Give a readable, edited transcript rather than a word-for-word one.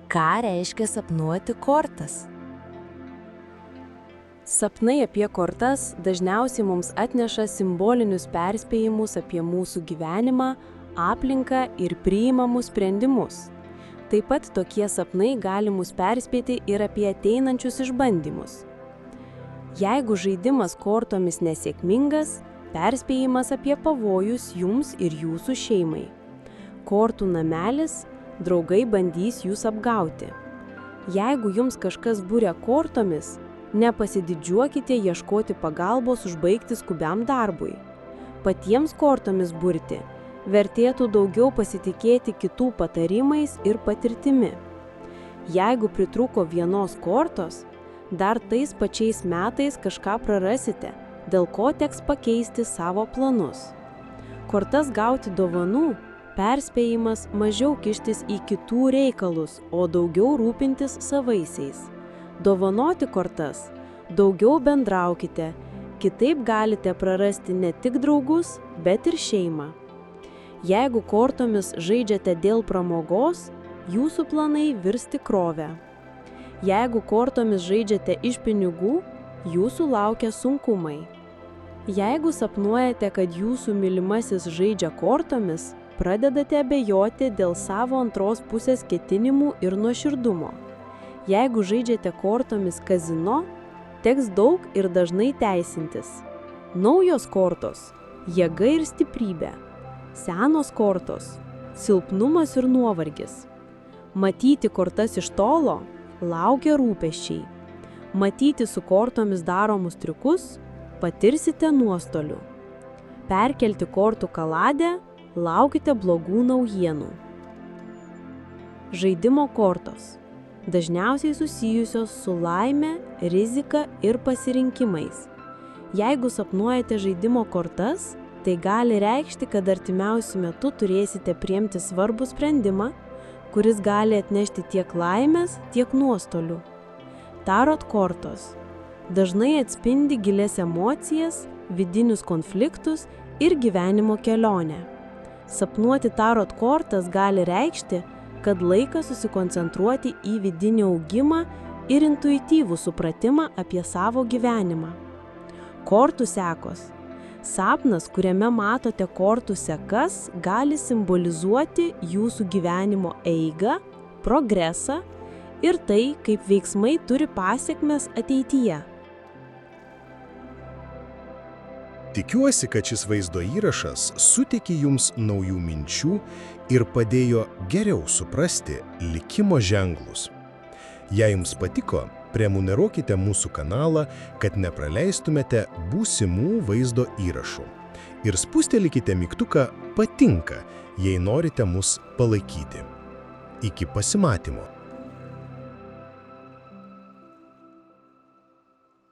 Ką reiškia sapnuoti kortas? Sapnai apie kortas dažniausiai mums atneša simbolinius perspėjimus apie mūsų gyvenimą, aplinką ir priimamus sprendimus. Taip pat tokie sapnai gali mus perspėti ir apie ateinančius išbandymus. Jeigu žaidimas kortomis nesėkmingas, perspėjimas apie pavojus jums ir jūsų šeimai. Kortų namelis, draugai bandys jūs apgauti. Jeigu jums kažkas buria kortomis, nepasididžiuokite ieškoti pagalbos užbaigti skubiam darbui. Patiems kortomis burti vertėtų daugiau pasitikėti kitų patarimais ir patirtimi. Jeigu pritrūko vienos kortos, dar tais pačiais metais kažką prarasite, dėl ko teks pakeisti savo planus. Kortas gauti dovanų perspėjimas mažiau kištis į kitų reikalus, o daugiau rūpintis savaisiais. Dovanoti kortas daugiau bendraukite, kitaip galite prarasti ne tik draugus, bet ir šeimą. Jeigu kortomis žaidžiate dėl pramogos, jūsų planai virs tikrove. Jeigu kortomis žaidžiate iš pinigų, jūsų laukia sunkumai. Jeigu sapnuojate, kad jūsų mylimasis žaidžia kortomis, pradedate abejoti dėl savo antros pusės ketinimų ir nuoširdumo. Jeigu žaidžiate kortomis kazino, teks daug ir dažnai teisintis. Naujos kortos – jėga ir stiprybė. Senos kortos – silpnumas ir nuovargis. Matyti kortas iš tolo – laukia rūpesčiai. Matyti su kortomis daromus triukus – patirsite nuostolių. Perkelti kortų kaladę – laukite blogų naujienų. Žaidimo kortos – dažniausiai susijusios su laime, rizika ir pasirinkimais. Jeigu sapnuojate žaidimo kortas, tai gali reikšti, kad artimiausiu metu turėsite priimti svarbų sprendimą, kuris gali atnešti tiek laimės, tiek nuostolių. Tarot kortos dažnai atspindi gilias emocijas, vidinius konfliktus ir gyvenimo kelionę. Sapnuoti tarot kortas gali reikšti, kad laikas susikoncentruoti į vidinį augimą ir intuityvų supratimą apie savo gyvenimą. Kortų sekos. Sapnas, kuriame matote kortų sekas, gali simbolizuoti jūsų gyvenimo eigą, progresą ir tai, kaip veiksmai turi pasekmes ateityje. Tikiuosi, kad šis vaizdo įrašas suteikė jums naujų minčių ir padėjo geriau suprasti likimo ženklus. Jei jums patiko, prenumeruokite mūsų kanalą, kad nepraleistumėte būsimų vaizdo įrašų. Ir spustelkite mygtuką patinka, jei norite mus palaikyti. Iki pasimatymo.